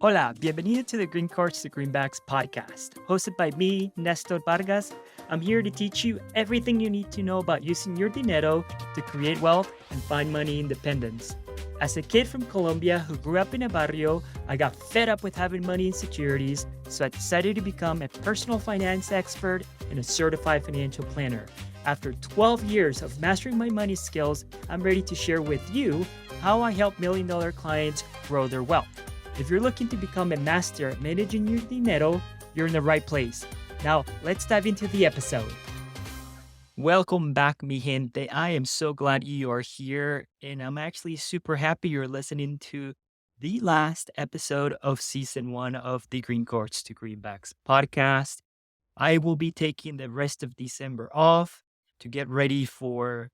Hola, bienvenido to the Green Cards to Greenbacks podcast. Hosted by me, Nestor Vargas. I'm here to teach you everything you need to know about using your dinero to create wealth and find money independence. As a kid from Colombia who grew up in a barrio, I got fed up with having money insecurities, so I decided to become a personal finance expert and a certified financial planner. After 12 years of mastering my money skills, I'm ready to share with you how I help million-dollar clients grow their wealth. If you're looking to become a master at managing your dinero, you're in the right place. Now, let's dive into the episode. Welcome back, mi gente. I am so glad you are here, and I'm actually super happy you're listening to the last episode of season 1 of the Green Cards to Greenbacks podcast. I will be taking the rest of December off to get ready for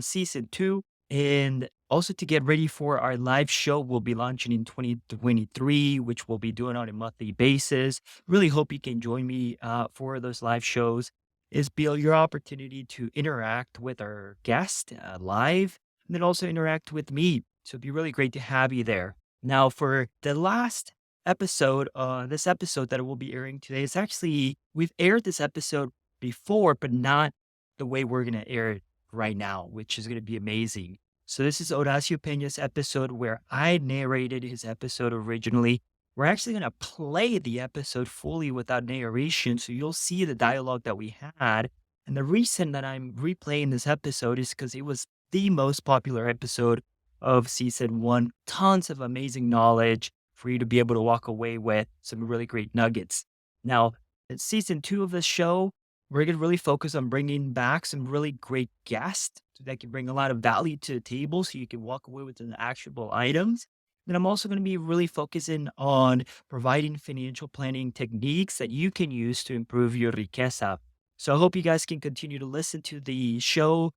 season 2 and also to get ready for our live show we'll be launching in 2023, which we'll be doing on a monthly basis. Really hope you can join me for those live shows. Is Bill your opportunity to interact with our guest live and then also interact with me. So it'd be really great to have you there. Now, for the last episode, this episode that will be airing today is actually, we've aired this episode before, but not the way we're going to air it right now, which is going to be amazing. So this is Horacio Peña's episode where I narrated his episode originally. We're actually going to play the episode fully without narration, so you'll see the dialogue that we had. And the reason that I'm replaying this episode is because it was the most popular episode of season 1. Tons of amazing knowledge for you to be able to walk away with some really great nuggets. Now, in season 2 of the show, we're going to really focus on bringing back some really great guests that can bring a lot of value to the table so you can walk away with some actionable items. Then I'm also going to be really focusing on providing financial planning techniques that you can use to improve your riqueza. So I hope you guys can continue to listen to the show.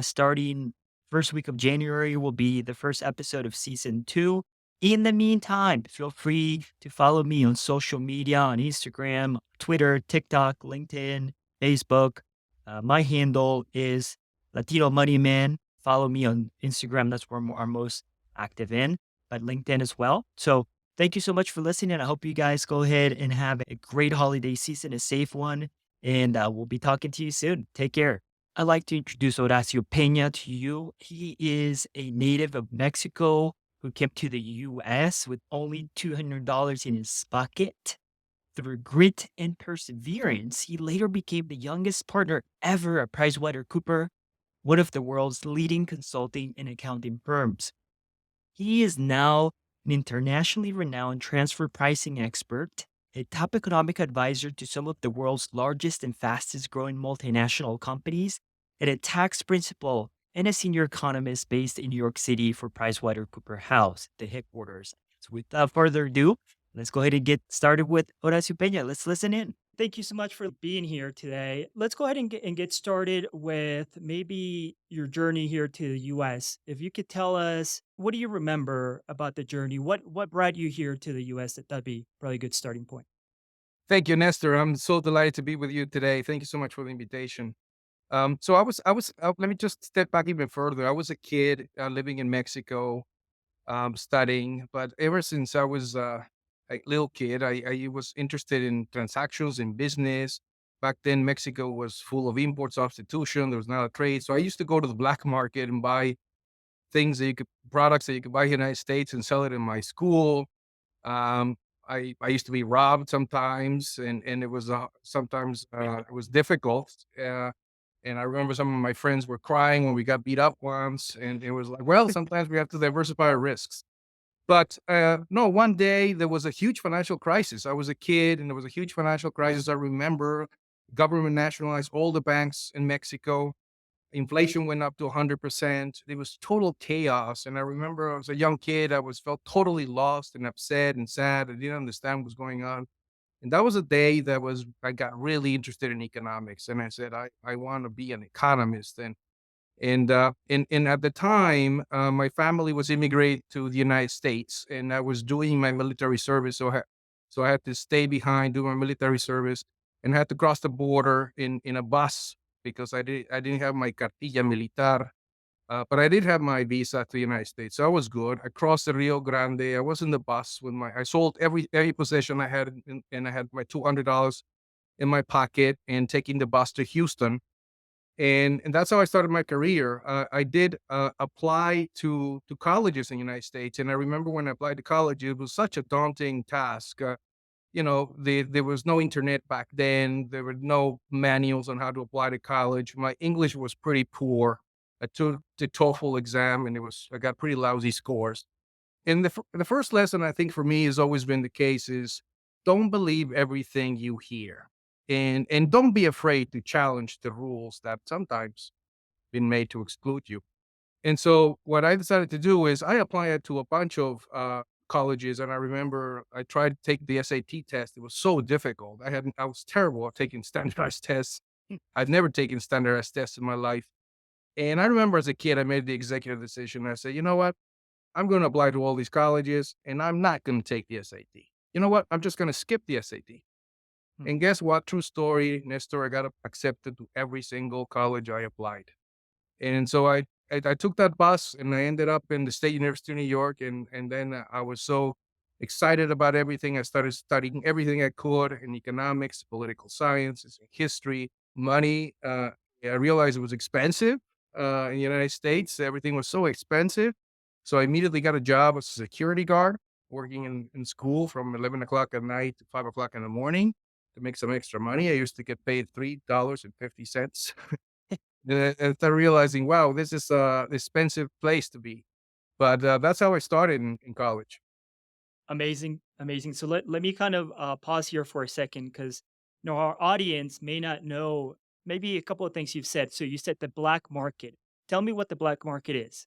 Starting first week of January will be the first episode of season 2. In the meantime, feel free to follow me on social media on Instagram, Twitter, TikTok, LinkedIn, Facebook. My handle is Latino Money Man. Follow me on Instagram. That's where I'm most active in, but LinkedIn as well. So thank you so much for listening. I hope you guys go ahead and have a great holiday season, a safe one, and we'll be talking to you soon. Take care. I'd like to introduce Horacio Peña to you. He is a native of Mexico who came to the US with only $200 in his pocket. Through grit and perseverance, he later became the youngest partner ever at PricewaterhouseCoopers, one of the world's leading consulting and accounting firms. He is now an internationally renowned transfer pricing expert, a top economic advisor to some of the world's largest and fastest growing multinational companies, and a tax principal and a senior economist based in New York City for PricewaterhouseCoopers House, the headquarters. So without further ado, let's go ahead and get started with Horacio Peña. Let's listen in. Thank you so much for being here today. Let's go ahead and get started with maybe your journey here to the US. If you could tell us, what do you remember about the journey? What brought you here to the US? That'd be probably a good starting point. Thank you, Nestor. I'm so delighted to be with you today. Thank you so much for the invitation. So let me just step back even further. I was a kid living in Mexico, studying, but ever since I was a little kid, I was interested in transactions in business. Back then, Mexico was full of import substitution. There was not a trade. So I used to go to the black market and buy products that you could buy here in the United States and sell it in my school. I used to be robbed sometimes, and it was sometimes it was difficult. And I remember some of my friends were crying when we got beat up once, and it was like, well, sometimes we have to diversify our risks. But no, one day there was a huge financial crisis. I was a kid, and there was a huge financial crisis. I remember government nationalized all the banks in Mexico. Inflation went up to 100%. It was total chaos. And I remember I was a young kid. Felt totally lost and upset and sad. I didn't understand what was going on. And that was a day I got really interested in economics. And I said, I want to be an economist. And at the time, my family was immigrating to the United States, and I was doing my military service. So I had to stay behind, do my military service, and had to cross the border in a bus because I didn't have my cartilla militar. But I did have my visa to the United States, so I was good. I crossed the Rio Grande. I was in the bus with I sold every possession I had, and I had my $200 in my pocket, and taking the bus to Houston, and that's how I started my career. I did apply to colleges in the United States, and I remember when I applied to college, it was such a daunting task. There was no internet back then. There were no manuals on how to apply to college. My English was pretty poor. I took the TOEFL exam, and I got pretty lousy scores. And the first lesson I think for me has always been the case is don't believe everything you hear, and don't be afraid to challenge the rules that sometimes been made to exclude you. And so what I decided to do is I applied to a bunch of colleges, and I remember I tried to take the SAT test. It was so difficult. I was terrible at taking standardized tests. I've never taken standardized tests in my life. And I remember as a kid, I made the executive decision. I said, you know what? I'm going to apply to all these colleges, and I'm not going to take the SAT. You know what? I'm just going to skip the SAT. Hmm. And guess what? True story, Nestor. I got accepted to every single college I applied. And so I took that bus, and I ended up in the State University of New York, and then I was so excited about everything. I started studying everything I could in economics, political sciences, history, money. I realized it was expensive in the United States. Everything was so expensive. So I immediately got a job as a security guard, working in school from 11 o'clock at night to 5 o'clock in the morning to make some extra money. I used to get paid $3.50. And start realizing, wow, this is a expensive place to be. But that's how I started in college. Amazing, amazing. So let me kind of pause here for a second because our audience may not know maybe a couple of things you've said. So you said the black market. Tell me what the black market is.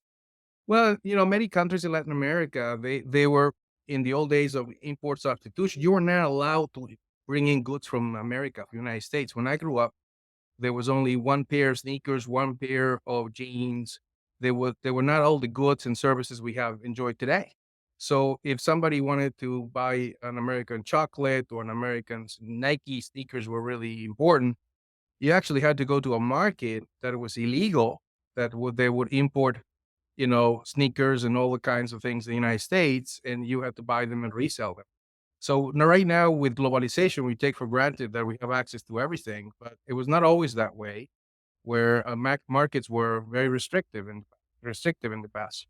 Well, many countries in Latin America, they were in the old days of import substitution. You were not allowed to bring in goods from America, from the United States. When I grew up, there was only one pair of sneakers, one pair of jeans. They were not all the goods and services we have enjoyed today. So if somebody wanted to buy an American chocolate or an American Nike sneakers were really important, you actually had to go to a market that was illegal, that they would import, sneakers and all the kinds of things in the United States, and you had to buy them and resell them. So right now with globalization, we take for granted that we have access to everything, but it was not always that way, where markets were very restrictive in the past.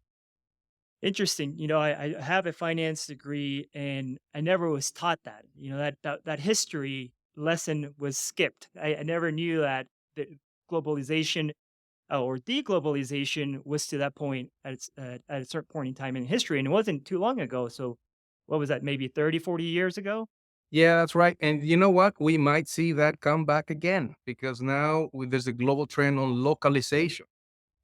Interesting. I have a finance degree and I never was taught that. That history lesson was skipped. I never knew that the globalization or deglobalization was to that point at a certain point in time in history. And it wasn't too long ago. So what was that, maybe 30, 40 years ago? Yeah, that's right. And you know what? We might see that come back again because now there's a global trend on localization.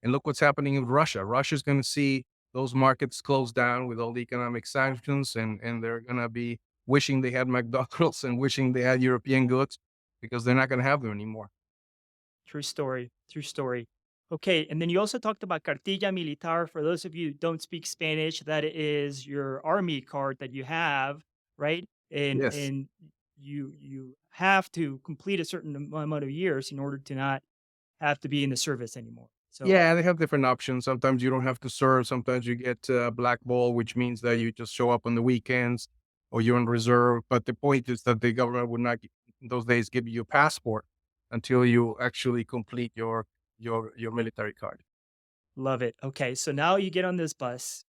And look what's happening in Russia. Russia's going to see those markets close down with all the economic sanctions, and they're going to be wishing they had McDonald's and wishing they had European goods because they're not going to have them anymore. True story. True story. Okay, and then you also talked about cartilla militar. For those of you who don't speak Spanish, that is your army card that you have, right? And Yes. and you have to complete a certain amount of years in order to not have to be in the service anymore. So Yeah, they have different options. Sometimes you don't have to serve. Sometimes you get black ball, which means that you just show up on the weekends or you're on reserve. But the point is that the government would not, in those days, give you a passport until you actually complete your military card. love it. Okay, so now you get on this bus,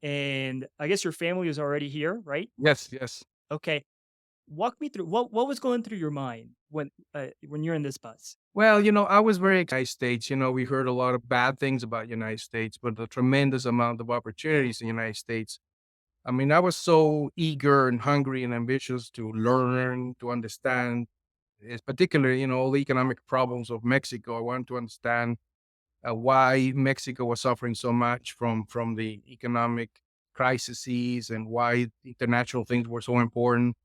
and I guess your family is already here, right? Yes, yes. Okay, walk me through what was going through your mind when you're in this bus. Well, I was very excited. States, we heard a lot of bad things about United States, but a tremendous amount of opportunities in the United States. I mean, I was so eager and hungry and ambitious to learn, to understand, particularly, all the economic problems of Mexico. I wanted to understand why Mexico was suffering so much from the economic crises and why international things were so important.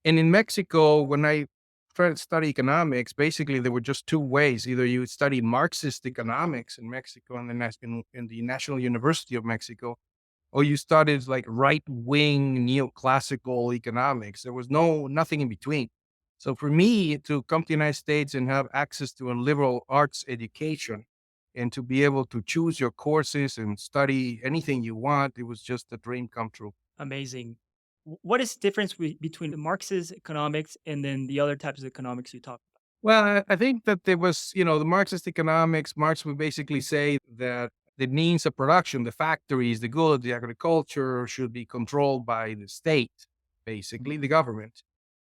And in Mexico, when I tried to study economics, basically there were just two ways. Either you study Marxist economics in Mexico and in the National University of Mexico, or you studied like right wing neoclassical economics. There was nothing in between. So for me to come to the United States and have access to a liberal arts education and to be able to choose your courses and study anything you want, it was just a dream come true. Amazing. What is the difference between the Marxist economics and then the other types of economics you talk about? Well, I think that there was, the Marxist economics, Marx would basically say that the means of production, the factories, the goods, the agriculture should be controlled by the state, basically the government.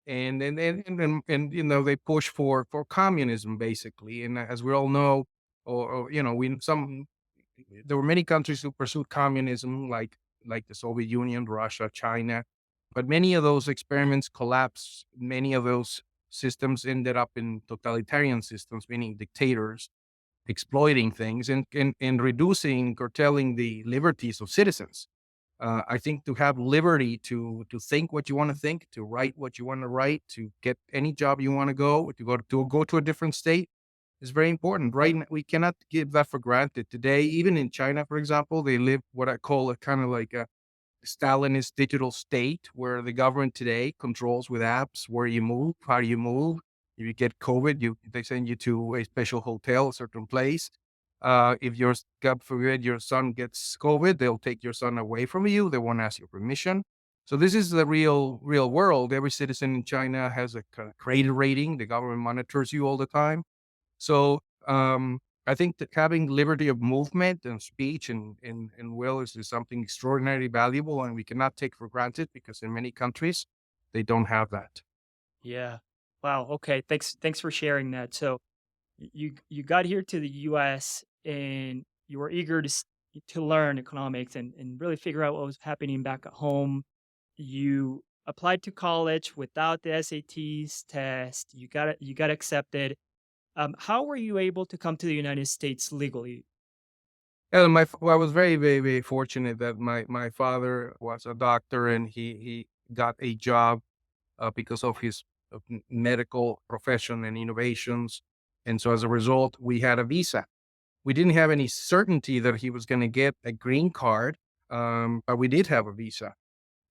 And they push for communism basically. And as we all know, or we some there were many countries who pursued communism, like the Soviet Union, Russia, China, but many of those experiments collapsed. Many of those systems ended up in totalitarian systems, meaning dictators exploiting things and reducing, curtailing the liberties of citizens. I think to have liberty to think what you want to think, to write what you want to write, to get any job you want to go to a different state is very important. Right now, we cannot give that for granted. Today, even in China, for example, they live what I call a kind of like a Stalinist digital state where the government today controls with apps where you move, how you move. If you get COVID, they send you to a special hotel, a certain place. If God forbid, your son gets COVID, they'll take your son away from you. They won't ask your permission. So this is the real world. Every citizen in China has a kind of credit rating. The government monitors you all the time. So I think that having liberty of movement and speech and will is something extraordinarily valuable, and we cannot take for granted because in many countries they don't have that. Yeah. Wow. Okay. Thanks for sharing that. So you got here to the U.S. and you were eager to learn economics and really figure out what was happening back at home. You applied to college without the SATs test. You got accepted. How were you able to come to the United States legally? And I was very, very, very fortunate that my father was a doctor and he got a job because of his medical profession and innovations. And so as a result, we had a visa. We didn't have any certainty that he was going to get a green card, but we did have a visa.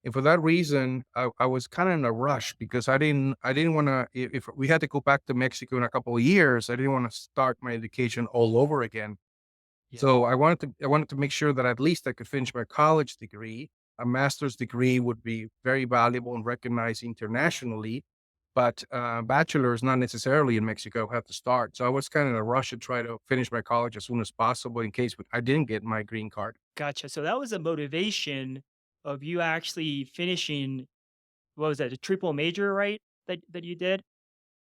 And for that reason, I was kind of in a rush because I didn't want to, if we had to go back to Mexico in a couple of years, I didn't want to start my education all over again. Yeah. So I wanted to make sure that at least I could finish my college degree. A master's degree would be very valuable and recognized internationally, but bachelor's not necessarily in Mexico have to start. So I was kind of in a rush to try to finish my college as soon as possible in case I didn't get my green card. Gotcha. So that was a motivation of you actually finishing, what was that, a triple major, right? That you did?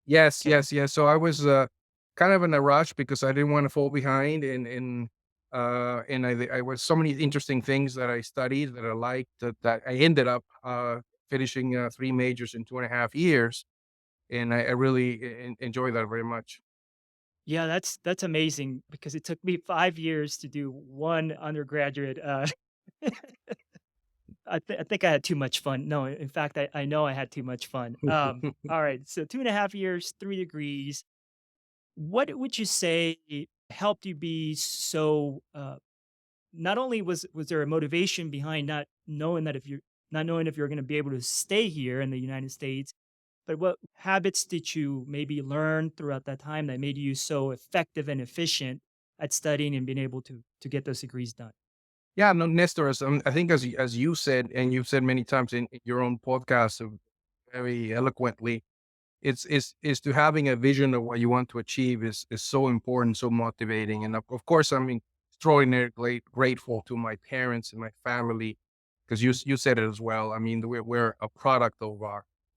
Yes, Okay. yes, yes. So I was kind of in a rush because I didn't want to fall behind, and I was so many interesting things that I studied that I liked that I ended up finishing three majors in 2.5 years, and I really enjoy that very much. Yeah, that's amazing because it took me 5 years to do 1 undergraduate, I think I had too much fun. No, in fact, I know I had too much fun. Alright, so 2.5 years, 3 degrees. What would you say helped you be so, not only was there a motivation behind not knowing if you're gonna be able to stay here in the United States, but what habits did you maybe learn throughout that time that made you so effective and efficient at studying and being able to get those degrees done? Yeah, no, Nestor, I think as you said, and you've said many times in your own podcast, very eloquently, is to having a vision of what you want to achieve is so important, so motivating, and of course, I'm extraordinarily grateful to my parents and my family because you said it as well. I mean, we're a product of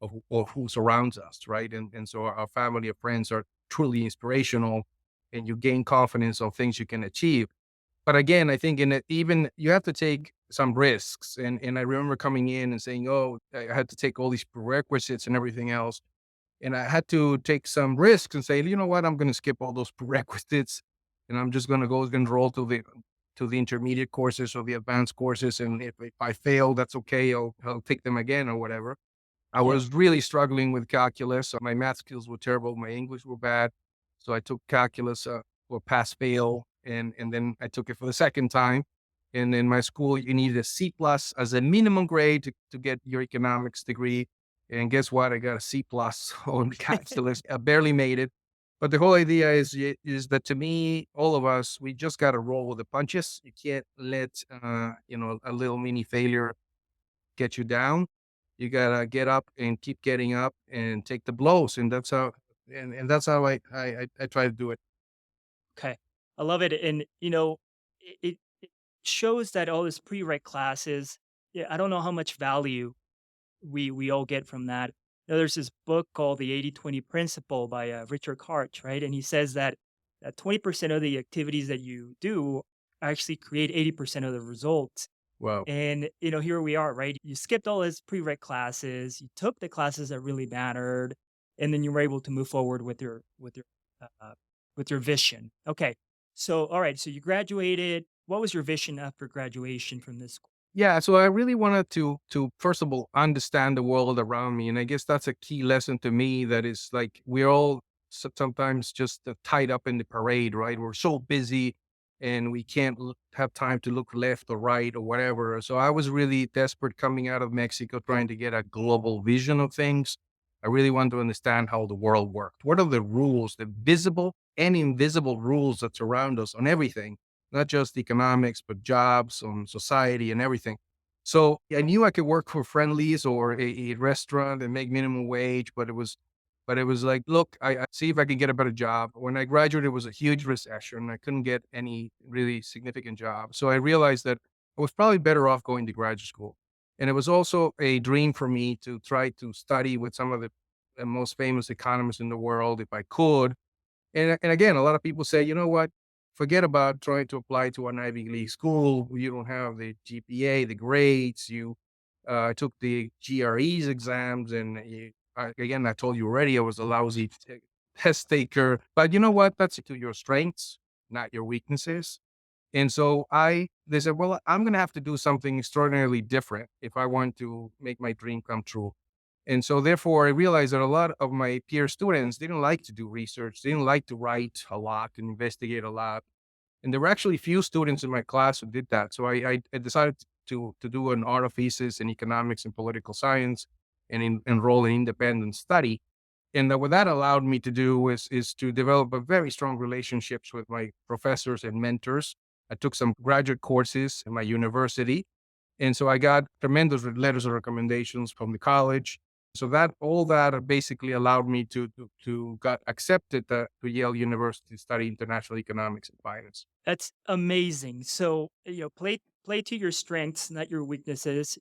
of who surrounds us, right? And so our family and friends are truly inspirational, and you gain confidence of things you can achieve. But again, I think in it, even you have to take some risks, and I remember coming in and saying, "Oh, I had to take all these prerequisites and everything else." And I had to take some risks and say, you know what, I'm going to skip all those prerequisites, and I'm just going to go and enroll to the intermediate courses or the advanced courses. And if I fail, that's okay. I'll take them again or whatever. I Yeah. was really struggling with calculus. My math skills were terrible. My English were bad. So I took calculus for pass fail. And then I took it for the second time. And in my school, you needed a C plus as a minimum grade to get your economics degree. And guess what? I got a C plus on calculus. I barely made it. But the whole idea is that to me, all of us, we just got to roll with the punches. You can't let a little mini failure get you down. You gotta get up and keep getting up and take the blows, and that's how I try to do it. Okay. I love it. And, it shows that all these prereq classes, yeah, I don't know how much value we all get from that. There's this book called The 80/20 Principle by Richard Karch, right? And he says that 20% of the activities that you do actually create 80% of the results. Wow. And, here we are, right? You skipped all his prereq classes, you took the classes that really mattered, and then you were able to move forward with your vision. Okay. So, all right. So you graduated. What was your vision after graduation from this school? Yeah, so I really wanted to first of all understand the world around me, and I guess that's a key lesson to me. That is like we're all sometimes just tied up in the parade, right? We're so busy, and we can't have time to look left or right or whatever. So I was really desperate coming out of Mexico, trying to get a global vision of things. I really wanted to understand how the world worked. What are the rules, the visible and invisible rules that surround us on everything, not just economics, but jobs, on society and everything. So I knew I could work for Friendlies or a restaurant and make minimum wage, but it was like, look, I see if I can get a better job. When I graduated, it was a huge recession. I couldn't get any really significant job. So I realized that I was probably better off going to graduate school. And it was also a dream for me to try to study with some of the most famous economists in the world if I could, and again, a lot of people say, you know what? Forget about trying to apply to an Ivy League school. You don't have the GPA, the grades. You took the GREs exams, and again, I told you already, I was a lousy test taker. But you know what? That's to your strengths, not your weaknesses. And so they said, well, I'm going to have to do something extraordinarily different if I want to make my dream come true. And so therefore I realized that a lot of my peer students didn't like to do research. They didn't like to write a lot and investigate a lot. And there were actually few students in my class who did that. So I decided to do an art of thesis in economics and political science and enroll in independent study. And what that allowed me to do is to develop a very strong relationships with my professors and mentors. I took some graduate courses in my university, and so I got tremendous letters of recommendations from the college. So that all that basically allowed me to got accepted to Yale University to study international economics and finance. That's amazing. So, play to your strengths, not your weaknesses.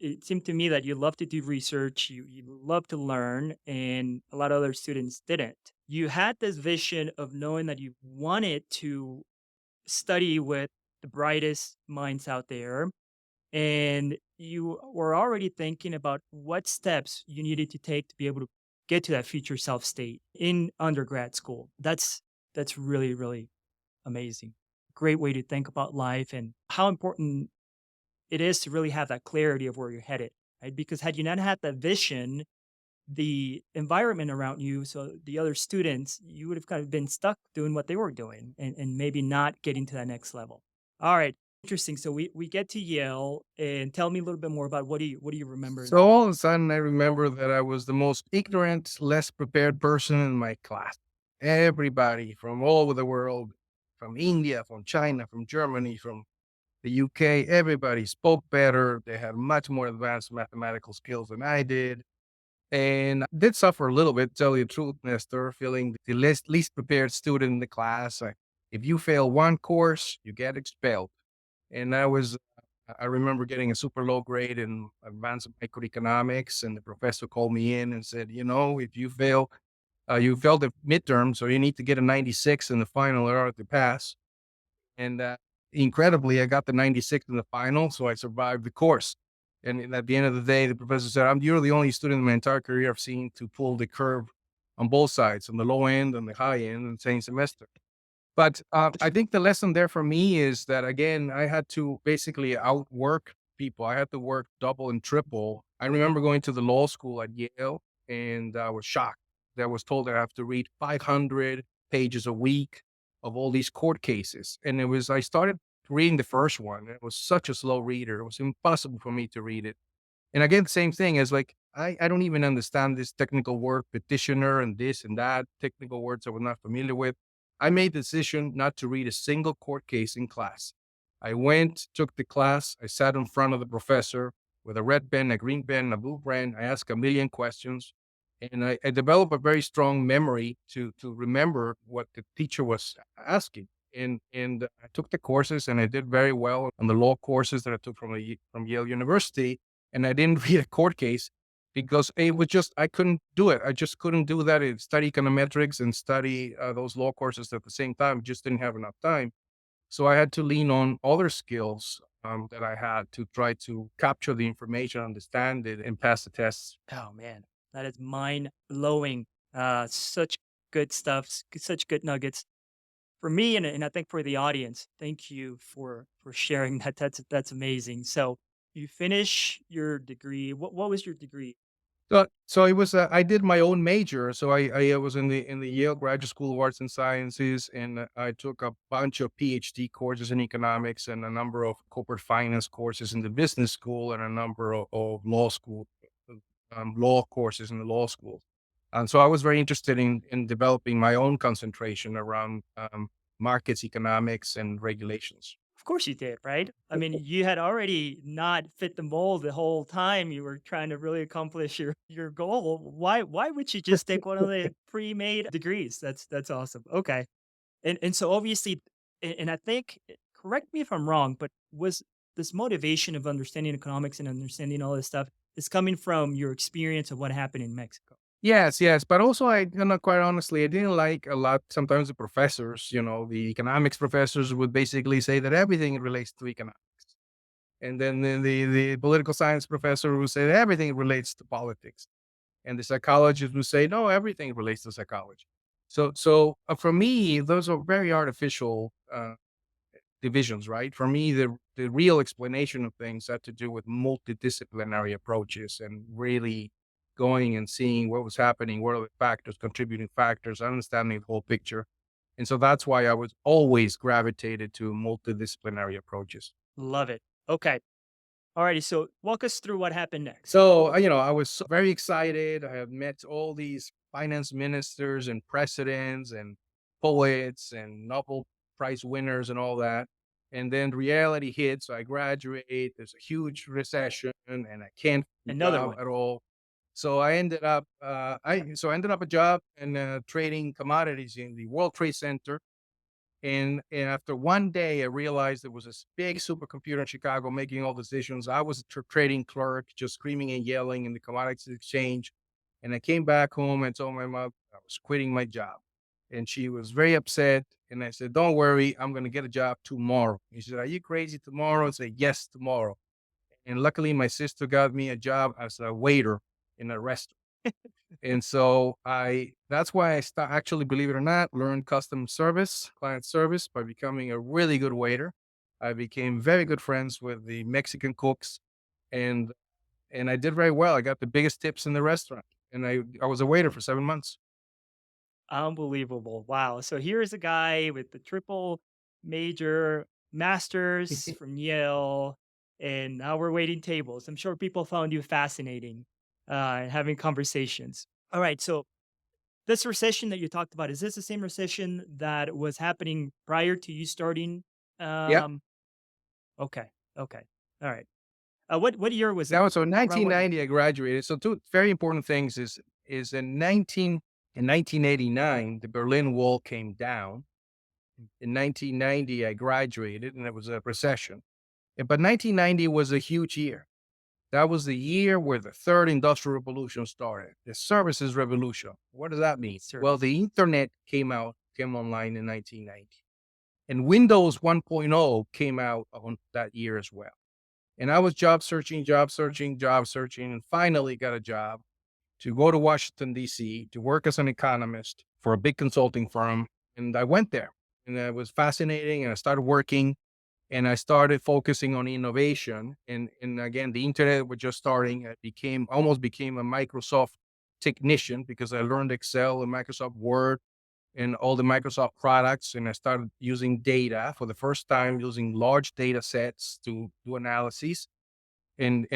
It seemed to me that you love to do research, you love to learn, and a lot of other students didn't. You had this vision of knowing that you wanted to study with the brightest minds out there, and you were already thinking about what steps you needed to take to be able to get to that future self state in undergrad school. That's really, really amazing. Great way to think about life and how important it is to really have that clarity of where you're headed, right? Because had you not had that vision, the environment around you, so the other students, you would have kind of been stuck doing what they were doing and maybe not getting to that next level. All right. Interesting. So we get to Yale and tell me a little bit more about what do you remember? So all of a sudden I remember that I was the most ignorant, less prepared person in my class. Everybody from all over the world, from India, from China, from Germany, from the UK, everybody spoke better. They had much more advanced mathematical skills than I did. And I did suffer a little bit, tell you the truth, Nestor, feeling the least prepared student in the class. If you fail one course, you get expelled. And I remember getting a super low grade in advanced microeconomics, and the professor called me in and said, if you failed the midterm, so you need to get a 96 in the final in order to pass. And incredibly, I got the 96 in the final, so I survived the course. And at the end of the day, the professor said, You're the only student in my entire career I've seen to pull the curve on both sides, on the low end and the high end in the same semester. But I think the lesson there for me is that, again, I had to basically outwork people. I had to work double and triple. I remember going to the law school at Yale, and I was shocked. I was told that I have to read 500 pages a week of all these court cases. And I started reading the first one. It was such a slow reader. It was impossible for me to read it. And again, same thing as like, I don't even understand this technical word, petitioner and this and that, technical words I was not familiar with. I made the decision not to read a single court case in class. I went, took the class, I sat in front of the professor with a red pen, a green pen, a blue pen. I asked a million questions, and I developed a very strong memory to remember what the teacher was asking. And I took the courses, and I did very well on the law courses that I took from Yale University. And I didn't read a court case because it was just I couldn't do it. I just couldn't do that. And study econometrics and study those law courses at the same time. Just didn't have enough time. So I had to lean on other skills that I had to try to capture the information, understand it, and pass the tests. Oh man, that is mind blowing. Such good stuff, such good nuggets for me, and I think for the audience. Thank you for sharing that. That's amazing. So you finish your degree. What was your degree? So it was I did my own major. So I was in the Yale Graduate School of Arts and Sciences, and I took a bunch of PhD courses in economics and a number of corporate finance courses in the business school and a number of law school law courses in the law school. And so I was very interested in developing my own concentration around markets, economics, and regulations. Of course you did, right? I mean, you had already not fit the mold the whole time you were trying to really accomplish your goal. Why would you just take one of the pre-made degrees? That's awesome. Okay. And so obviously and I think correct me if I'm wrong, but was this motivation of understanding economics and understanding all this stuff is coming from your experience of what happened in Mexico? Yes, yes, but also quite honestly, I didn't like a lot sometimes the professors, the economics professors would basically say that everything relates to economics. And then the political science professor would say that everything relates to politics. And the psychologist would say, no, everything relates to psychology. So for me, those are very artificial divisions, right? For me, the real explanation of things had to do with multidisciplinary approaches and really going and seeing what was happening, what are the factors, contributing factors, understanding the whole picture. And so that's why I was always gravitated to multidisciplinary approaches. Love it. Okay. Alrighty. So walk us through what happened next. So, I was very excited. I have met all these finance ministers and presidents and poets and Nobel Prize winners and all that. And then reality hits. So I graduate. There's a huge recession, and I can't find a Another job one. at all. So I ended up, I ended up a job in trading commodities in the World Trade Center. And after one day, I realized there was this big supercomputer in Chicago making all decisions. I was a trading clerk, just screaming and yelling in the commodities exchange. And I came back home and told my mom I was quitting my job. And she was very upset. And I said, don't worry, I'm going to get a job tomorrow. He said, are you crazy tomorrow? I said, yes, tomorrow. And luckily, my sister got me a job as a waiter in a restaurant. And so that's why actually, believe it or not, learned client service by becoming a really good waiter. I became very good friends with the Mexican cooks, and I did very well. I got the biggest tips in the restaurant, and I was a waiter for 7 months. Unbelievable. Wow. So here's a guy with the triple major masters from Yale, and now we're waiting tables. I'm sure people found you fascinating and having conversations. All right. So this recession that you talked about, is this the same recession that was happening prior to you starting? Yeah, Um, okay. Okay. All right. What year was that it? was so in Around what year? 1990 I graduated. So two very important things is in 1989 the Berlin Wall came down. In 1990 I graduated, and it was a recession. But 1990 was a huge year. That was the year where the third industrial revolution started, the services revolution. What does that mean? Well, Service. the internet came online in 1990, and Windows 1.0 came out on that year as well. And I was job searching, job searching, job searching, and finally got a job to go to Washington, D.C. to work as an economist for a big consulting firm. And I went there, and it was fascinating. And I started working, and I started focusing on innovation. And again, the internet was just starting. I almost became a Microsoft technician because I learned Excel and Microsoft Word and all the Microsoft products. And I started using data for the first time, using large data sets to do analyses and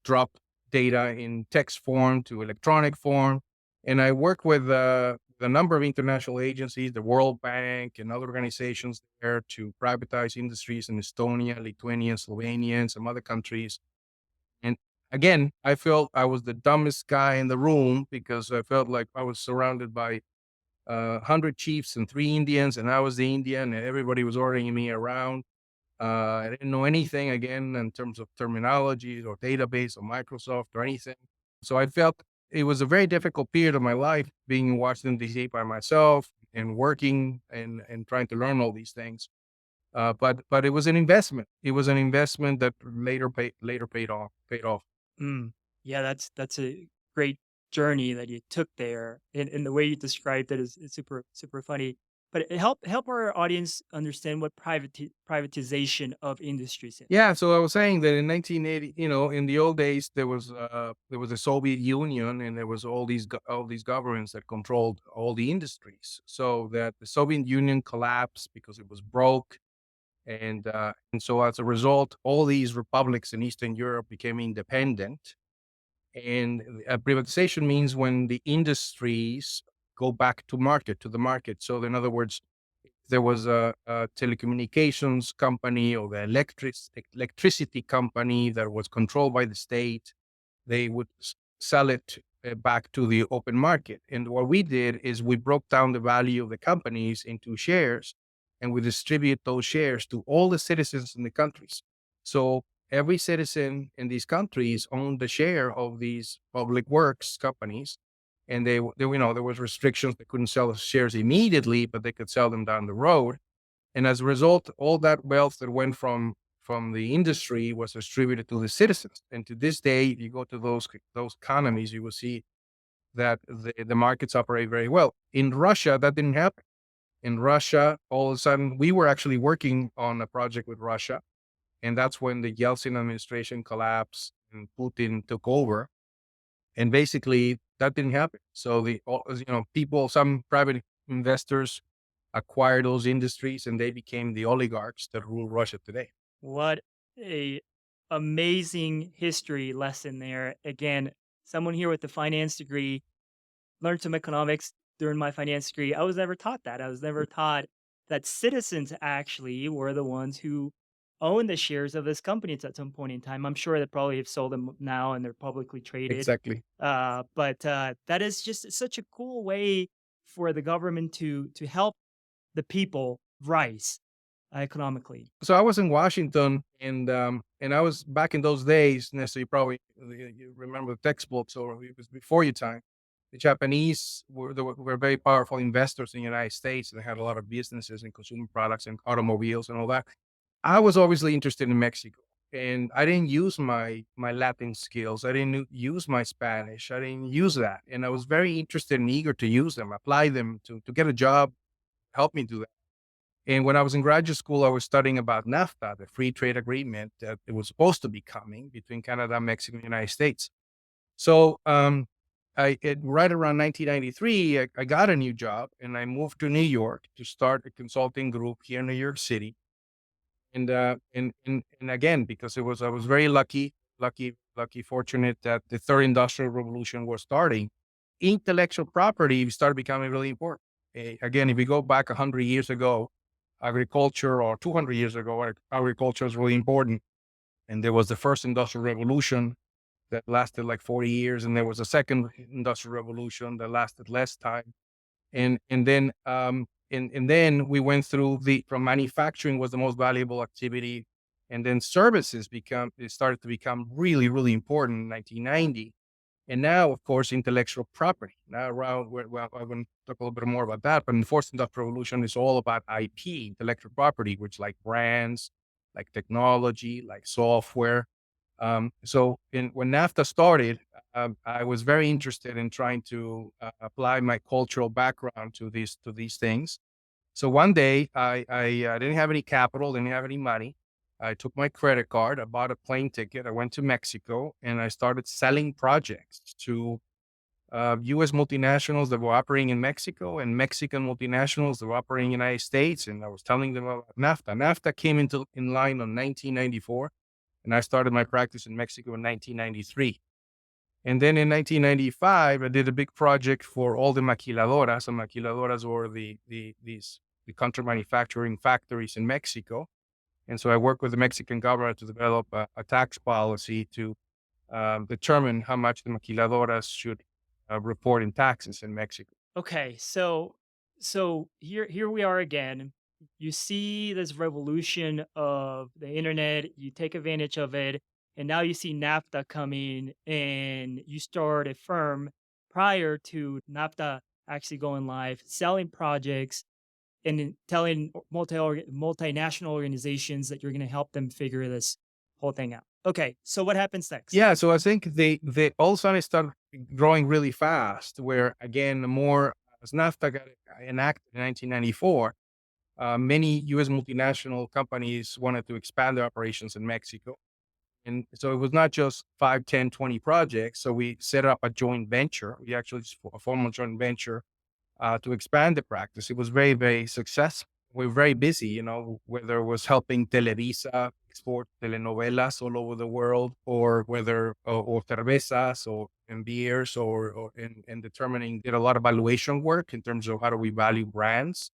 drop data in text form to electronic form. And I work with a number of international agencies, the World Bank and other organizations there to privatize industries in Estonia, Lithuania, Slovenia, and some other countries. And again, I felt I was the dumbest guy in the room because I felt like I was surrounded by 100 chiefs and 3 Indians, and I was the Indian, and everybody was ordering me around. I didn't know anything again in terms of terminology or database or Microsoft or anything. So I felt it was a very difficult period of my life being in Washington, D.C. by myself and working and trying to learn all these things. But it was an investment. It was an investment that later paid off. Mm. Yeah, that's a great journey that you took there, and the way you described it is super super funny. But it help our audience understand what privatization of industries is. Yeah, so I was saying that in 1980, in the old days, there was the Soviet Union, and there was all these governments that controlled all the industries. So that the Soviet Union collapsed because it was broke, and so as a result, all these republics in Eastern Europe became independent. And privatization means when the industries go back to the market. So in other words, there was a telecommunications company or the electricity company that was controlled by the state. They would sell it back to the open market. And what we did is we broke down the value of the companies into shares, and we distribute those shares to all the citizens in the countries. So every citizen in these countries owned the share of these public works companies. And there was restrictions. They couldn't sell the shares immediately, but they could sell them down the road. And as a result, all that wealth that went from the industry was distributed to the citizens. And to this day, if you go to those economies, you will see that the markets operate very well. In Russia, that didn't happen. In Russia, all of a sudden, we were actually working on a project with Russia, and that's when the Yeltsin administration collapsed and Putin took over. And basically, that didn't happen. So some private investors acquired those industries, and they became the oligarchs that rule Russia today. What a amazing history lesson there. Again, someone here with a finance degree learned some economics during my finance degree. I was never taught that. I was never taught that citizens actually were the ones who own the shares of this companies at some point in time. I'm sure they probably have sold them now and they're publicly traded. Exactly. But that is just such a cool way for the government to help the people rise economically. So I was in Washington, and I was back in those days. Nestor, you remember the textbooks, or it was before your time. The Japanese were very powerful investors in the United States. They had a lot of businesses and consumer products and automobiles and all that. I was obviously interested in Mexico, and I didn't use my Latin skills. I didn't use my Spanish. I didn't use that, and I was very interested and eager to use them, apply them to get a job, help me do that. And when I was in graduate school, I was studying about NAFTA, the free trade agreement that it was supposed to be coming between Canada, Mexico, and the United States. So right around 1993, I got a new job, and I moved to New York to start a consulting group here in New York City. And again, because I was very fortunate that the third industrial revolution was starting. Intellectual property started becoming really important. Again, if we go back 100 years ago, agriculture, or 200 years ago, agriculture was really important. And there was the first industrial revolution that lasted like 40 years. And there was a second industrial revolution that lasted less time. And then we went through from manufacturing was the most valuable activity. And then services it started to become really, really important in 1990. And now, of course, intellectual property. Now, well, I'm going to talk a little bit more about that. But in the fourth industrial revolution is all about IP, intellectual property, which like brands, like technology, like software. When NAFTA started, I was very interested in trying to apply my cultural background to these things. So one day, I didn't have any capital, didn't have any money. I took my credit card, I bought a plane ticket, I went to Mexico, and I started selling projects to U.S. multinationals that were operating in Mexico and Mexican multinationals that were operating in the United States. And I was telling them about NAFTA. NAFTA came in line in 1994, and I started my practice in Mexico in 1993. And then in 1995, I did a big project for all the maquiladoras. And maquiladoras were the contract manufacturing factories in Mexico. And so I worked with the Mexican government to develop a tax policy to determine how much the maquiladoras should report in taxes in Mexico. Okay, so here we are again. You see this revolution of the internet, you take advantage of it, and now you see NAFTA coming and you start a firm prior to NAFTA actually going live, selling projects and then telling multinational organizations that you're going to help them figure this whole thing out. Okay, so what happens next? Yeah, so I think they all of a sudden started growing really fast. Where again, the more as NAFTA got enacted in 1994, many U.S. multinational companies wanted to expand their operations in Mexico. And so it was not just 5, 10, 20 projects. So we set up a joint venture. We actually a formal joint venture to expand the practice. It was very, very successful. We were very busy, whether it was helping Televisa export telenovelas all over the world, or whether, or cervezas, or and beers, or in determining, did a lot of valuation work in terms of how do we value brands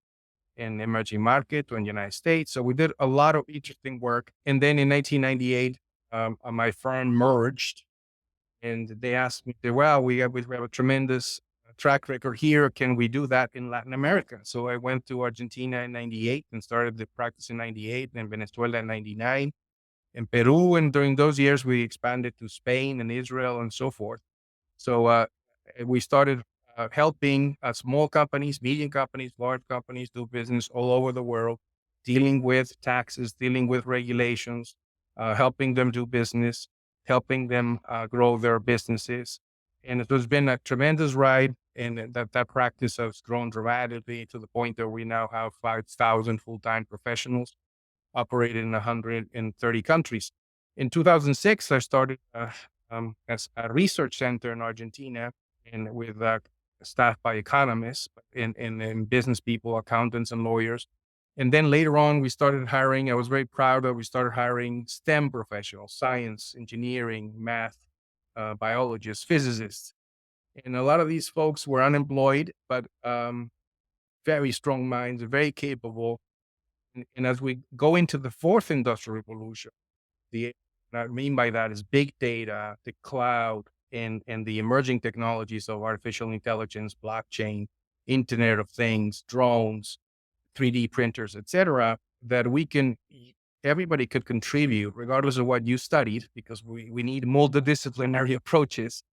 in emerging market or in the United States. So we did a lot of interesting work. And then in 1998, my firm merged, and they asked me, well, we have a tremendous track record here. Can we do that in Latin America? So I went to Argentina in 98 and started the practice in 98, and Venezuela in 99, and Peru. And during those years, we expanded to Spain and Israel and so forth. So we started helping small companies, medium companies, large companies do business all over the world, dealing with taxes, dealing with regulations, helping them do business, helping them grow their businesses. And it has been a tremendous ride. And that practice has grown dramatically to the point that we now have 5,000 full-time professionals operating in 130 countries. In 2006, I started as a research center in Argentina, and with staffed by economists and business people, accountants, and lawyers. And then later on, we started hiring. I was very proud that we started hiring STEM professionals: science, engineering, math, biologists, physicists. And a lot of these folks were unemployed, but very strong minds, very capable. And as we go into the fourth industrial revolution, the what I mean by that is big data, the cloud, and the emerging technologies of artificial intelligence, blockchain, Internet of Things, drones, 3D printers, etc., that everybody could contribute regardless of what you studied, because we need multidisciplinary approaches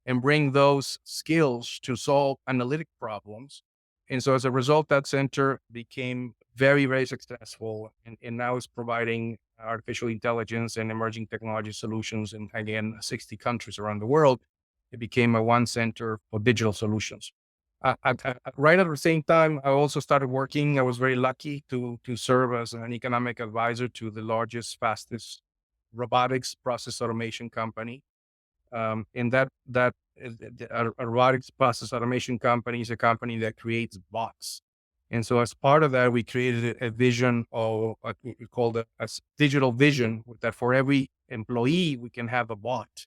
and bring those skills to solve analytic problems. And so as a result, that center became very, very successful, and now is providing artificial intelligence and emerging technology solutions in, again, 60 countries around the world. It became a one center for digital solutions. Right at the same time, I also started working. I was very lucky to serve as an economic advisor to the largest, fastest robotics process automation company. And that a robotics process automation company is a company that creates bots. And so as part of that, we created a vision of what we call a digital vision, that for every employee, we can have a bot.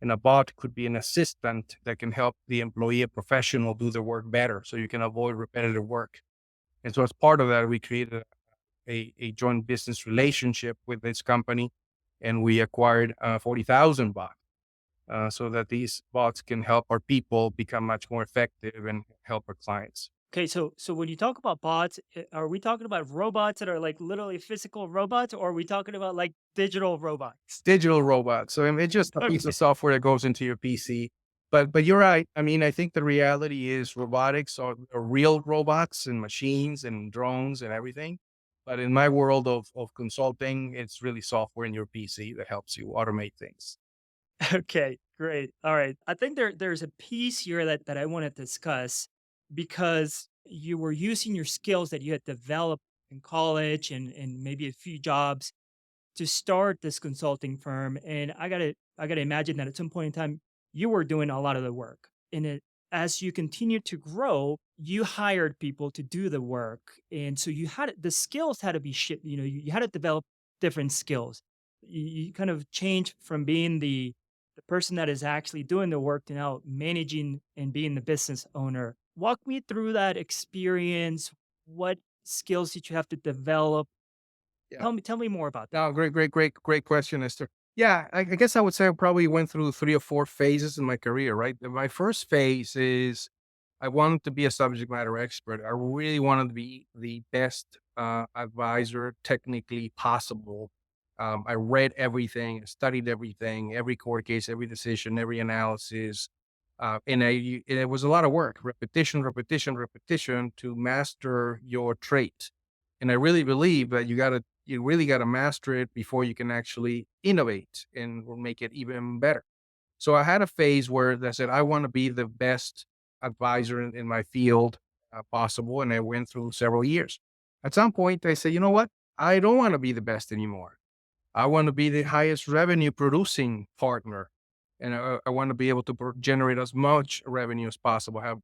And a bot could be an assistant that can help the employee, a professional, do their work better, so you can avoid repetitive work. And so as part of that, we created a joint business relationship with this company, and we acquired 40,000 bots, so that these bots can help our people become much more effective and help our clients. Okay, so when you talk about bots, are we talking about robots that are like literally physical robots, or are we talking about like digital robots? Digital robots. So I mean, it's just a piece of Okay. software that goes into your PC. But you're right. I mean, I think the reality is robotics are real robots and machines and drones and everything. But in my world of consulting, it's really software in your PC that helps you automate things. Okay, great. All right. I think there's a piece here that I want to discuss because you were using your skills that you had developed in college and maybe a few jobs to start this consulting firm. And I gotta imagine that at some point in time you were doing a lot of the work. And as you continue to grow, you hired people to do the work. And so the skills had to be shit, you had to develop different skills. You kind of changed from being the the person that is actually doing the work to now managing and being the business owner. Walk me through that experience. What skills did you have to develop? Yeah. Tell me more about that. No, great question, Esther. Yeah, I guess I would say I probably went through 3 or 4 phases in my career, right? My first phase is I wanted to be a subject matter expert. I really wanted to be the best advisor technically possible. I read everything, studied everything, every court case, every decision, every analysis. And it was a lot of work, repetition, repetition, repetition to master your trait. And I really believe that you really got to master it before you can actually innovate and will make it even better. So I had a phase where I said, I want to be the best advisor in my field possible. And I went through several years. At some point, I said, you know what? I don't want to be the best anymore. I want to be the highest revenue producing partner. And I want to be able to generate as much revenue as possible, have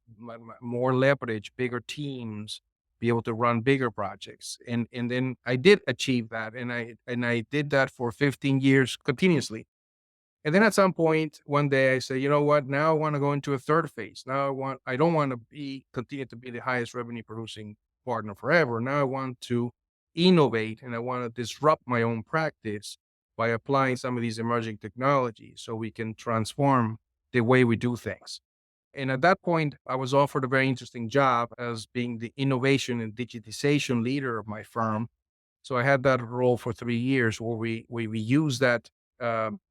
more leverage, bigger teams, be able to run bigger projects. And then I did achieve that. And I did that for 15 years continuously. And then at some point, one day I say, you know what? Now I want to go into a third phase. I don't want to continue to be the highest revenue producing partner forever. Now I want to innovate and I want to disrupt my own practice by applying some of these emerging technologies so we can transform the way we do things. And at that point, I was offered a very interesting job as being the innovation and digitization leader of my firm. So I had that role for 3 years where we use that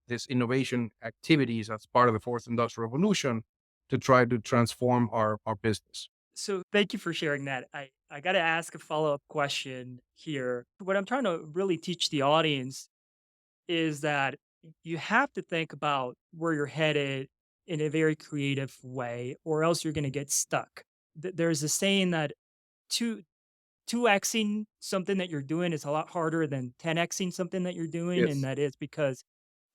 this innovation activities as part of the fourth industrial revolution to try to transform our business. So thank you for sharing that. I got to ask a follow-up question here. What I'm trying to really teach the audience is that you have to think about where you're headed in a very creative way, or else you're going to get stuck. There's a saying that two 2xing something that you're doing is a lot harder than 10xing something that you're doing, and Yes. that is because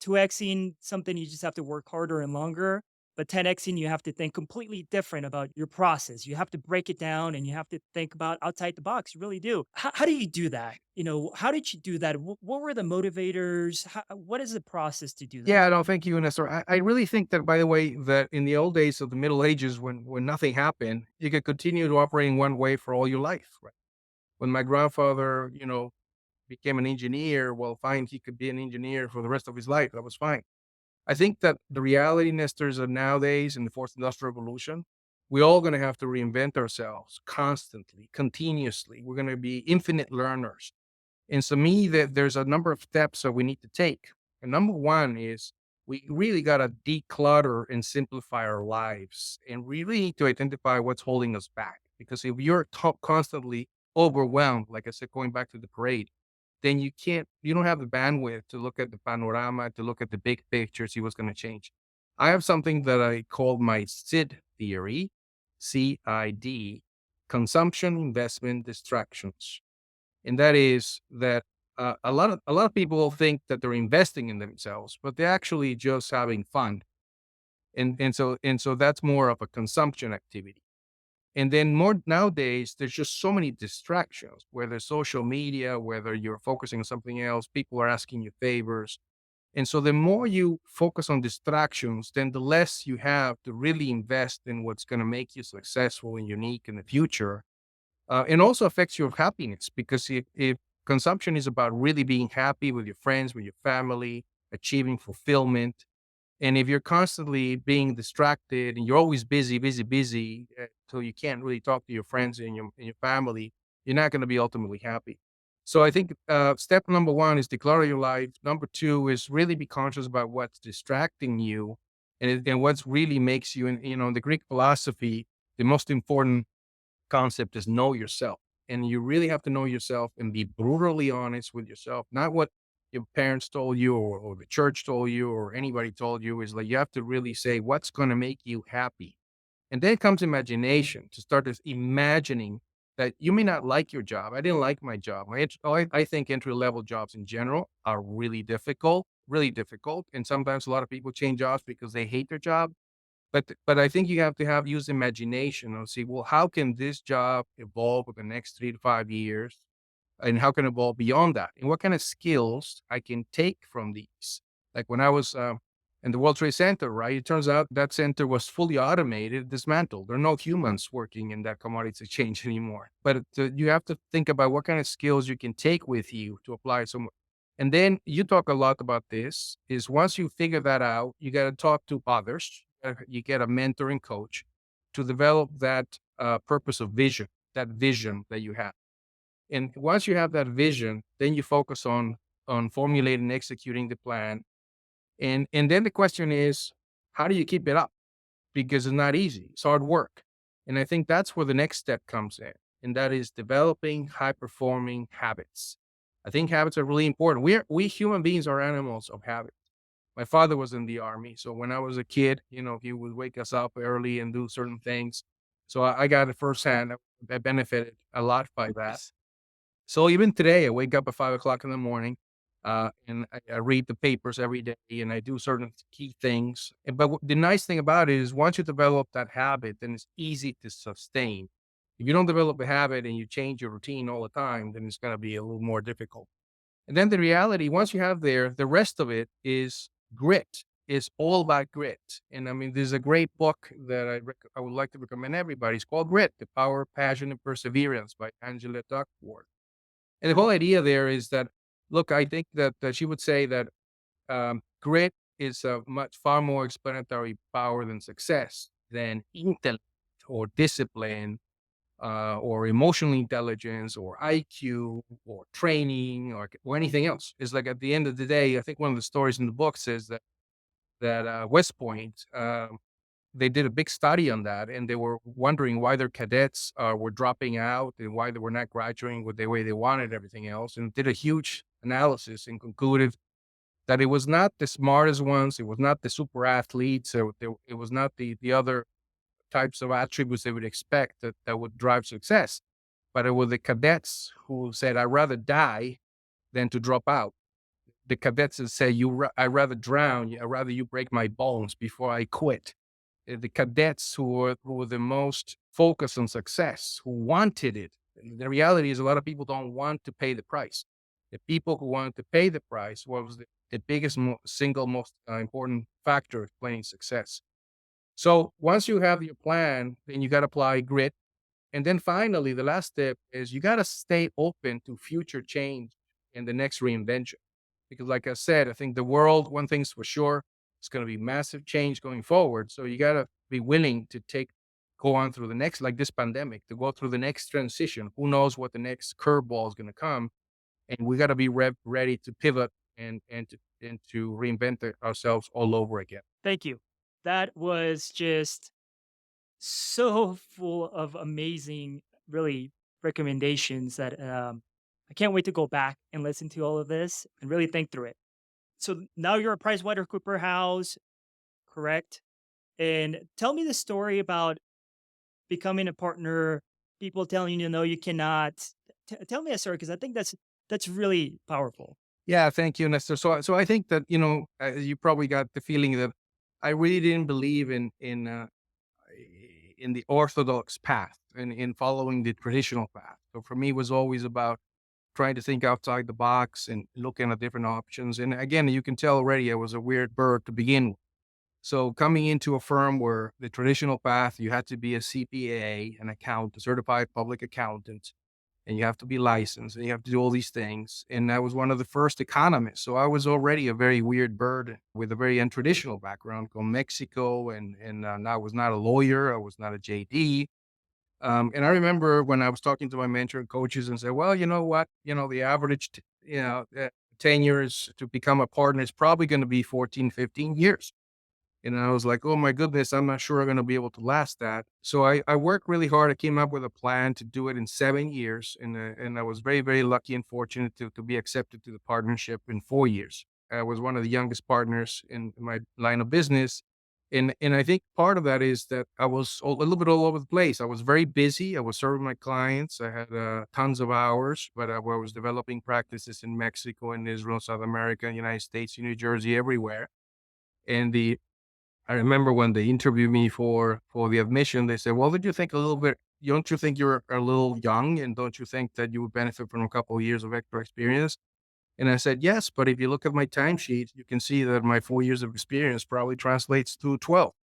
2xing something, you just have to work harder and longer, but 10xing, you have to think completely different about your process. You have to break it down, and you have to think about outside the box, you really do. How do you do that? How did you do that? What were the motivators? What is the process to do that? Yeah, no, thank you, Nestor. I really think that, by the way, that in the old days of the Middle Ages, when nothing happened, you could continue to operate in one way for all your life. Right? When my grandfather, became an engineer, well, fine, he could be an engineer for the rest of his life. That was fine. I think that the reality, Nestor, is that nowadays in the fourth industrial revolution, we're all going to have to reinvent ourselves constantly, continuously. We're going to be infinite learners. And so me, that there's a number of steps that we need to take. And number one is we really got to declutter and simplify our lives. And we really need to identify what's holding us back. Because if you're constantly overwhelmed, like I said, going back to the parade, then you don't have the bandwidth to look at the panorama, to look at the big picture, see what's going to change. I have something that I call my SID theory, CID, consumption, investment, distractions. And that is that a lot of people think that they're investing in themselves, but they're actually just having fun. And so that's more of a consumption activity. And then more nowadays, there's just so many distractions, whether social media, whether you're focusing on something else, people are asking you favors. And so the more you focus on distractions, then the less you have to really invest in what's going to make you successful and unique in the future. And also affects your happiness because if consumption is about really being happy with your friends, with your family, achieving fulfillment, and if you're constantly being distracted and you're always busy, busy, busy, so you can't really talk to your friends and your family, you're not going to be ultimately happy. So I think step number one is declare your life. Number two is really be conscious about what's distracting you, and what's really makes you. And in the Greek philosophy, the most important concept is know yourself. And you really have to know yourself and be brutally honest with yourself, not what your parents told you or the church told you or anybody told you. Is like you have to really say what's going to make you happy. And then comes imagination to start this imagining that you may not like your job. I didn't like my job. I think entry level jobs in general are really difficult, really difficult. And sometimes a lot of people change jobs because they hate their job. But I think you have to use imagination and see, well, how can this job evolve over the next 3 to 5 years? And how can it evolve beyond that? And what kind of skills I can take from these? Like when I was And the World Trade Center, right? It turns out that center was fully automated, dismantled. There are no humans working in that commodities exchange anymore. But you have to think about what kind of skills you can take with you to apply somewhere. And then you talk a lot about this, is once you figure that out, you got to talk to others. You get a mentor and coach to develop that purpose of vision, that vision that you have. And once you have that vision, then you focus on formulating and executing the plan. And then the question is, how do you keep it up? Because it's not easy. It's hard work. And I think that's where the next step comes in, and that is developing high performing habits. I think habits are really important. We human beings are animals of habit. My father was in the army, so when I was a kid, he would wake us up early and do certain things. So I got it firsthand. I benefited a lot by that. Nice. So even today, I wake up at 5 o'clock in the morning, and I read the papers every day, and I do certain key things. But the nice thing about it is, once you develop that habit, then it's easy to sustain. If you don't develop a habit and you change your routine all the time, then it's going to be a little more difficult. And then the reality, once you have there, the rest of it is grit. It's all about grit. And I mean, there's a great book that I would like to recommend everybody. It's called Grit: The Power, Passion, and Perseverance by Angela Duckworth. And the whole idea there is that, look, I think that she would say that grit is a far more explanatory power than success, than intellect or discipline, or emotional intelligence or IQ or training or anything else. It's like, at the end of the day, I think one of the stories in the book says that West Point, they did a big study on that, and they were wondering why their cadets were dropping out and why they were not graduating with the way they wanted, everything else, and did a huge analysis and concluded that it was not the smartest ones, it was not the super athletes, it was not the other types of attributes they would expect that would drive success, but it was the cadets who said, "I'd rather die than to drop out." The cadets that say, "I'd rather drown, I'd rather you break my bones before I quit." The cadets who were the most focused on success, who wanted it. And the reality is, a lot of people don't want to pay the price. The people who wanted to pay the price was the biggest, single most important factor explaining success. So once you have your plan, then you got to apply grit. And then finally, the last step is you got to stay open to future change and the next reinvention. Because, like I said, I think the world, one thing's for sure, it's going to be massive change going forward. So you got to be willing to go on through the next, like this pandemic, to go through the next transition. Who knows what the next curveball is going to come? And we got to be ready to pivot and to reinvent ourselves all over again. Thank you. That was just so full of amazing, really recommendations that I can't wait to go back and listen to all of this and really think through it. So now you're a PricewaterhouseCooper house, correct? And tell me the story about becoming a partner, people telling you no, you cannot. Tell me a story because I think that's really powerful. Yeah, thank you, Nestor. So I think that, you probably got the feeling that I really didn't believe in the orthodox path and in following the traditional path. So for me, it was always about trying to think outside the box and looking at different options. And again, you can tell already I was a weird bird to begin with. So coming into a firm where the traditional path, you had to be a CPA, an accountant, a certified public accountant, and you have to be licensed and you have to do all these things. And I was one of the first economists. So I was already a very weird bird with a very untraditional background from Mexico. And I was not a lawyer. I was not a JD. And I remember when I was talking to my mentor and coaches and said, well, you know what, the average, tenure is to become a partner is probably going to be 14, 15 years. And I was like, oh my goodness, I'm not sure I'm going to be able to last that. So I worked really hard. I came up with a plan to do it in 7 years. And I was very, very lucky and fortunate to be accepted to the partnership in 4 years. I was one of the youngest partners in my line of business. And I think part of that is that I was a little bit all over the place. I was very busy. I was serving my clients. I had tons of hours, but I was developing practices in Mexico, in Israel, South America, United States, New Jersey, everywhere. And I remember when they interviewed me for the admission, they said, "Well, did you think a little bit? Don't you think you're a little young, and don't you think that you would benefit from a couple of years of extra experience?" And I said, yes, but if you look at my timesheet, you can see that my 4 years of experience probably translates to 12.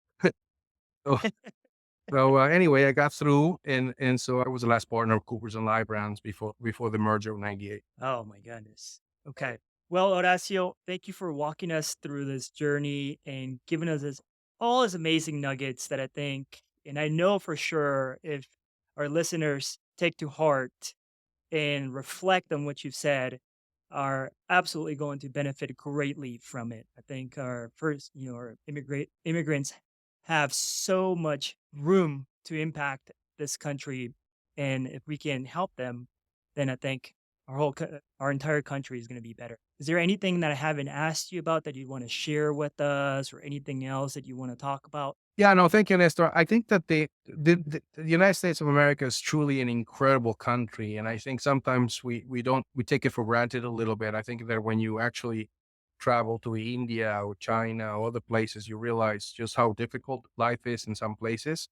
So, anyway, I got through, and so I was the last partner of Coopers and Lybrand's before the merger of '98. Oh my goodness. Okay. Well, Horacio, thank you for walking us through this journey and giving us all these amazing nuggets that I think, and I know for sure if our listeners take to heart and reflect on what you've said, are absolutely going to benefit greatly from it. I think our first, our immigrants have so much room to impact this country, and if we can help them, then I think our entire country is going to be better. Is there anything that I haven't asked you about that you want to share with us, or anything else that you want to talk about? Yeah, no, thank you, Nestor. I think that the United States of America is truly an incredible country, and I think sometimes we take it for granted a little bit. I think that when you actually travel to India or China or other places, you realize just how difficult life is in some places,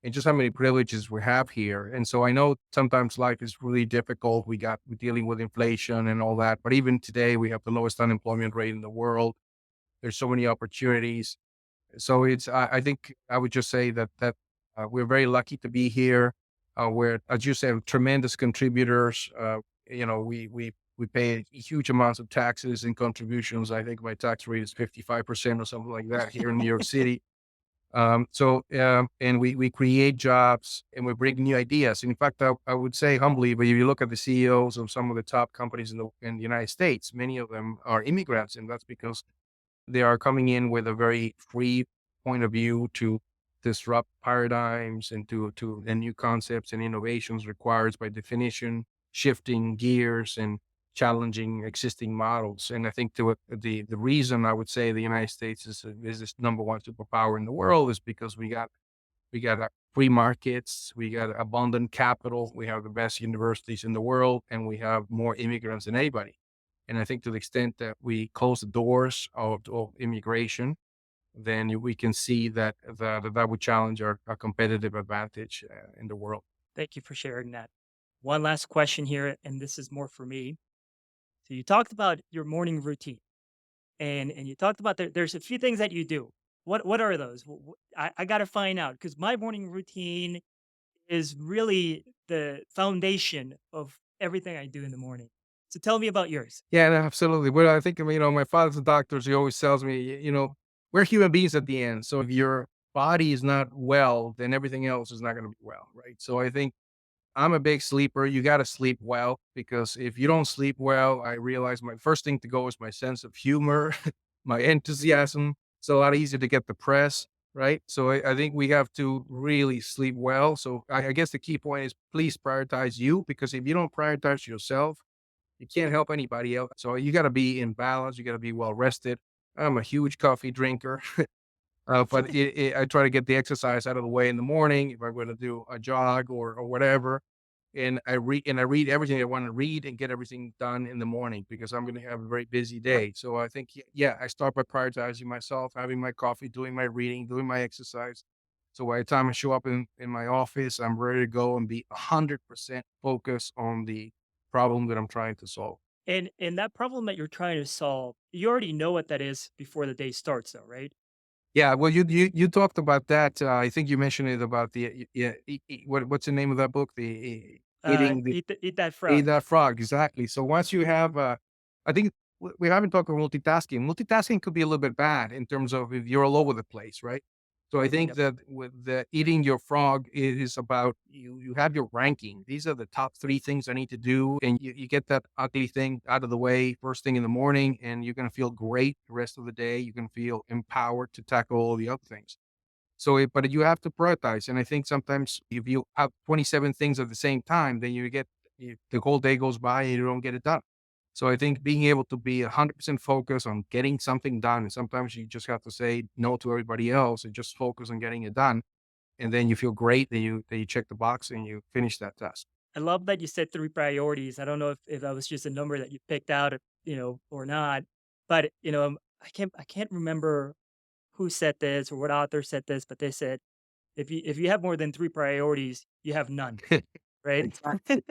and just how many privileges we have here. And so I know sometimes life is really difficult. We're dealing with inflation and all that, but even today we have the lowest unemployment rate in the world. There's so many opportunities, so I think I would just say that we're very lucky to be here. We're, as you said, tremendous contributors. We pay huge amounts of taxes and contributions. I think my tax rate is 55% or something like that here in New York City. And we create jobs and we bring new ideas. In fact, I would say humbly, but if you look at the CEOs of some of the top companies in the United States, many of them are immigrants, and that's because they are coming in with a very free point of view to disrupt paradigms and and new concepts and innovations requires by definition, shifting gears and challenging existing models. And I think the reason I would say the United States is this number one superpower in the world is because we got free markets, we got abundant capital, we have the best universities in the world, and we have more immigrants than anybody. And I think to the extent that we close the doors of immigration, then we can see that would challenge our competitive advantage in the world. Thank you for sharing that. One last question here, and this is more for me. So you talked about your morning routine, and you talked about there's a few things that you do. What are those? I got to find out because my morning routine is really the foundation of everything I do in the morning. So tell me about yours. Yeah, no, absolutely. Well, I think, my father's a doctor, so he always tells me, we're human beings at the end. So if your body is not well, then everything else is not going to be well, right? So I think I'm a big sleeper. You got to sleep well because if you don't sleep well, I realize my first thing to go is my sense of humor, my enthusiasm. It's a lot easier to get depressed, right? So I think we have to really sleep well. So I guess the key point is please prioritize you because if you don't prioritize yourself, you can't help anybody else. So you got to be in balance. You got to be well rested. I'm a huge coffee drinker, but I try to get the exercise out of the way in the morning if I'm going to do a jog or whatever. And I read everything I want to read and get everything done in the morning because I'm going to have a very busy day. So I think, yeah, I start by prioritizing myself, having my coffee, doing my reading, doing my exercise. So by the time I show up in my office, I'm ready to go and be 100% focused on the problem that I'm trying to solve. And that problem that you're trying to solve, you already know what that is before the day starts, though, right? Yeah, well, you talked about that. I think you mentioned it about yeah, what's the name of that book? Eating the Eat that Eat frog. that frog, exactly. So once you have, I think we haven't talked about multitasking. Multitasking could be a little bit bad in terms of if you're all over the place, right? So I think Yep. that with the eating your frog is about you have your ranking. These are the top three things I need to do, and you get that ugly thing out of the way first thing in the morning, and you're gonna feel great the rest of the day. You can feel empowered to tackle all the other things. So, but you have to prioritize. And I think sometimes if you have 27 things at the same time, then the whole day goes by and you don't get it done. So I think being able to be 100% focused on getting something done, and sometimes you just have to say no to everybody else and just focus on getting it done. And then you feel great that you check the box and you finish that task. I love that you said 3 priorities. I don't know if that was just a number that you picked out, or not, but, I can't remember who said this or what author said this, but they said, if you have more than 3 priorities, you have none, right? Exactly.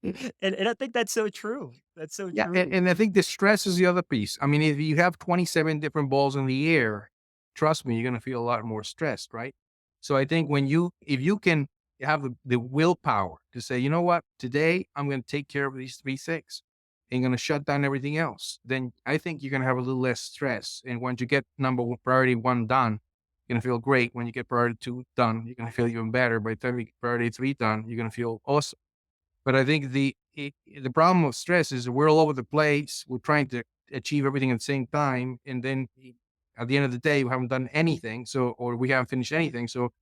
And I think that's so true. That's so Yeah, true. and I think the stress is the other piece. I mean, if you have 27 different balls in the air, trust me, you're gonna feel a lot more stressed, right? So I think if you can have the willpower to say, you know what, today I'm gonna take care of these three things and gonna shut down everything else, then I think you're gonna have a little less stress. And once you get priority one done, you're gonna feel great. When you get priority two done, you're gonna feel even better. By the time you get priority three done, you're gonna feel awesome. But I think the problem of stress is we're all over the place. We're trying to achieve everything at the same time, and then at the end of the day, we haven't done anything. So, or we haven't finished anything. So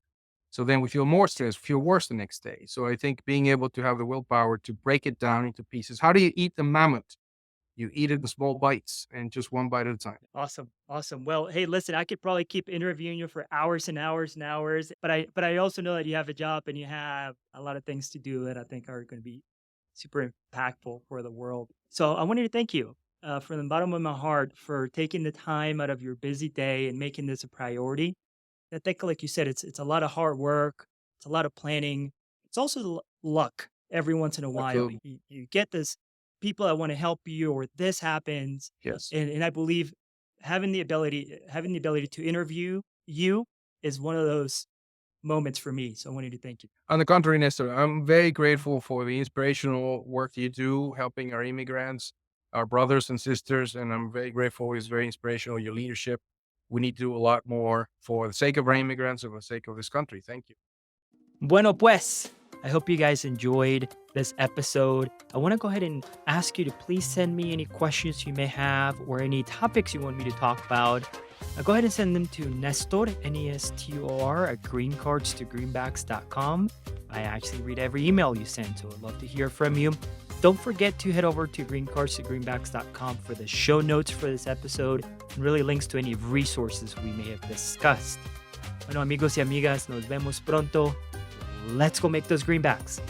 then we feel more stressed, feel worse the next day. So I think being able to have the willpower to break it down into pieces. How do you eat the mammoth? You eat it in small bites and just one bite at a time. Awesome. Awesome. Well, hey, listen, I could probably keep interviewing you for hours and hours and hours, but I also know that you have a job and you have a lot of things to do that I think are going to be super impactful for the world. So I wanted to thank you from the bottom of my heart for taking the time out of your busy day and making this a priority. I think, like you said, it's a lot of hard work, it's a lot of planning. It's also luck every once in a while. Absolutely. You get this people that want to help you, or this happens, Yes. and I believe having the ability to interview you is one of those moments for me. So I wanted to thank you. On the contrary, Nestor, I'm very grateful for the inspirational work you do helping our immigrants, our brothers and sisters, and I'm very grateful. It's very inspirational, your leadership. We need to do a lot more for the sake of our immigrants and for the sake of this country. Thank you. Bueno, pues, I hope you guys enjoyed this episode. I want to go ahead and ask you to please send me any questions you may have or any topics you want me to talk about. Go ahead and send them to Nestor, Nestor, at greencardstogreenbacks.com. I actually read every email you send, so I'd love to hear from you. Don't forget to head over to greencardstogreenbacks.com for the show notes for this episode and really links to any resources we may have discussed. Bueno, amigos y amigas, nos vemos pronto. Let's go make those greenbacks.